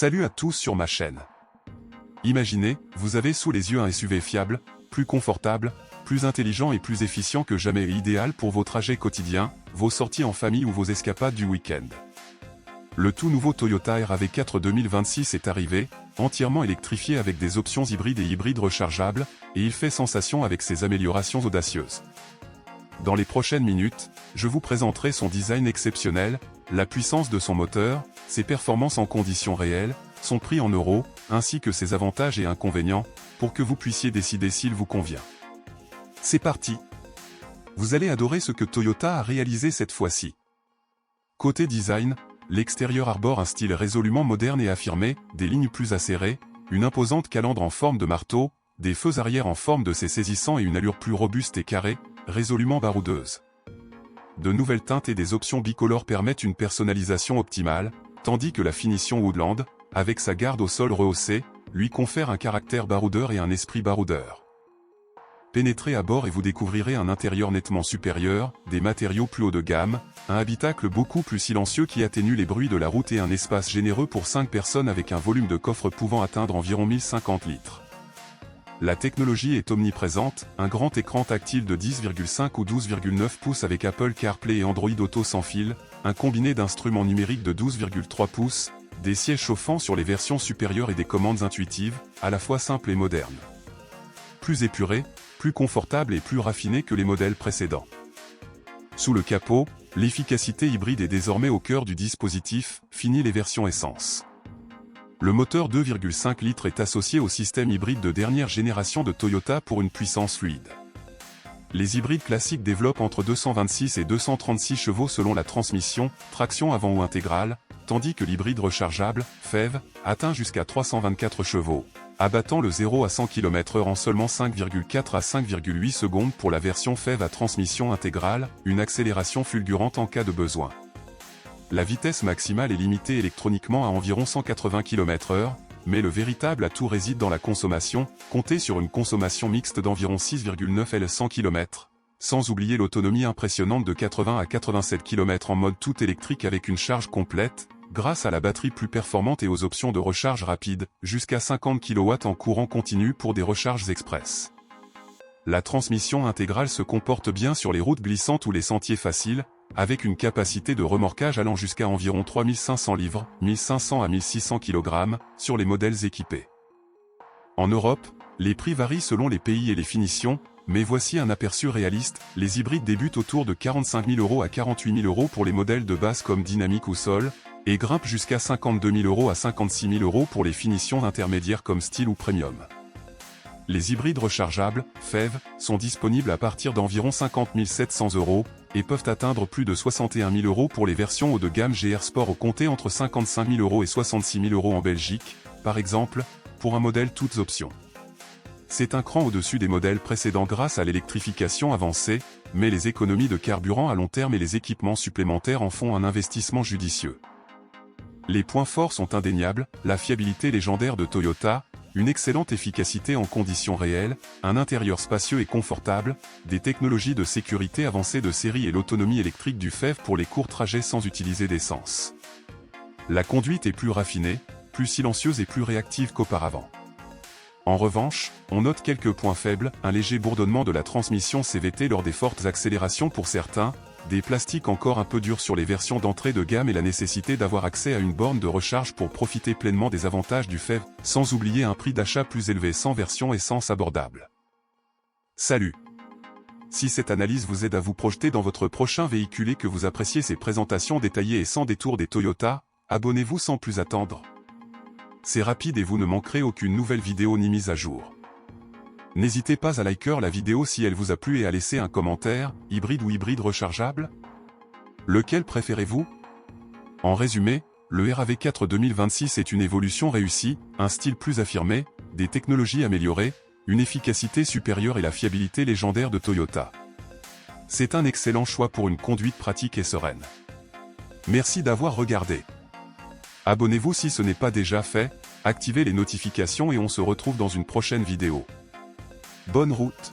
Salut à tous sur ma chaîne. Imaginez, vous avez sous les yeux un SUV fiable, plus confortable, plus intelligent et plus efficient que jamais et idéal pour vos trajets quotidiens, vos sorties en famille ou vos escapades du week-end. Le tout nouveau Toyota RAV4 2026 est arrivé, entièrement électrifié avec des options hybrides et hybrides rechargeables, et il fait sensation avec ses améliorations audacieuses. Dans les prochaines minutes, je vous présenterai son design exceptionnel, la puissance de son moteur, ses performances en conditions réelles, son prix en euros, ainsi que ses avantages et inconvénients, pour que vous puissiez décider s'il vous convient. C'est parti! Vous allez adorer ce que Toyota a réalisé cette fois-ci. Côté design, l'extérieur arbore un style résolument moderne et affirmé, des lignes plus acérées, une imposante calandre en forme de marteau, des feux arrière en forme de C saisissants et une allure plus robuste et carrée, résolument baroudeuse. De nouvelles teintes et des options bicolores permettent une personnalisation optimale, tandis que la finition Woodland, avec sa garde au sol rehaussée, lui confère un caractère baroudeur et un esprit baroudeur. Pénétrez à bord et vous découvrirez un intérieur nettement supérieur, des matériaux plus haut de gamme, un habitacle beaucoup plus silencieux qui atténue les bruits de la route et un espace généreux pour 5 personnes avec un volume de coffre pouvant atteindre environ 1050 litres. La technologie est omniprésente, un grand écran tactile de 10,5 ou 12,9 pouces avec Apple CarPlay et Android Auto sans fil, un combiné d'instruments numériques de 12,3 pouces, des sièges chauffants sur les versions supérieures et des commandes intuitives, à la fois simples et modernes. Plus épuré, plus confortable et plus raffiné que les modèles précédents. Sous le capot, l'efficacité hybride est désormais au cœur du dispositif, fini les versions essence. Le moteur 2,5 litres est associé au système hybride de dernière génération de Toyota pour une puissance fluide. Les hybrides classiques développent entre 226 et 236 chevaux selon la transmission, traction avant ou intégrale, tandis que l'hybride rechargeable, FEV, atteint jusqu'à 324 chevaux, abattant le 0 à 100 km/h en seulement 5,4 à 5,8 secondes pour la version FEV à transmission intégrale, une accélération fulgurante en cas de besoin. La vitesse maximale est limitée électroniquement à environ 180 km/h, mais le véritable atout réside dans la consommation, comptée sur une consommation mixte d'environ 6,9 L 100 km, sans oublier l'autonomie impressionnante de 80 à 87 km en mode tout électrique avec une charge complète, grâce à la batterie plus performante et aux options de recharge rapide, jusqu'à 50 kW en courant continu pour des recharges express. La transmission intégrale se comporte bien sur les routes glissantes ou les sentiers faciles, avec une capacité de remorquage allant jusqu'à environ 3500 livres, 1500 à 1600 kg, sur les modèles équipés. En Europe, les prix varient selon les pays et les finitions, mais voici un aperçu réaliste, les hybrides débutent autour de 45 000 € à 48 000 € pour les modèles de base comme Dynamic ou Sol, et grimpent jusqu'à 52 000 € à 56 000 € pour les finitions intermédiaires comme Style ou Premium. Les hybrides rechargeables, FEV, sont disponibles à partir d'environ 50 700 €, et peuvent atteindre plus de 61 000 € pour les versions haut de gamme GR Sport au compté entre 55 000 € et 66 000 € en Belgique, par exemple, pour un modèle toutes options. C'est un cran au-dessus des modèles précédents grâce à l'électrification avancée, mais les économies de carburant à long terme et les équipements supplémentaires en font un investissement judicieux. Les points forts sont indéniables, la fiabilité légendaire de Toyota, une excellente efficacité en conditions réelles, un intérieur spacieux et confortable, des technologies de sécurité avancées de série et l'autonomie électrique du FEV pour les courts trajets sans utiliser d'essence. La conduite est plus raffinée, plus silencieuse et plus réactive qu'auparavant. En revanche, on note quelques points faibles, un léger bourdonnement de la transmission CVT lors des fortes accélérations pour certains, des plastiques encore un peu durs sur les versions d'entrée de gamme et la nécessité d'avoir accès à une borne de recharge pour profiter pleinement des avantages du FEV, sans oublier un prix d'achat plus élevé sans version essence abordable. Salut! Si cette analyse vous aide à vous projeter dans votre prochain véhicule et que vous appréciez ces présentations détaillées et sans détour des Toyota, abonnez-vous sans plus attendre. C'est rapide et vous ne manquerez aucune nouvelle vidéo ni mise à jour. N'hésitez pas à liker la vidéo si elle vous a plu et à laisser un commentaire, hybride ou hybride rechargeable? Lequel préférez-vous? En résumé, le RAV4 2026 est une évolution réussie, un style plus affirmé, des technologies améliorées, une efficacité supérieure et la fiabilité légendaire de Toyota. C'est un excellent choix pour une conduite pratique et sereine. Merci d'avoir regardé. Abonnez-vous si ce n'est pas déjà fait, activez les notifications et on se retrouve dans une prochaine vidéo. Bonne route!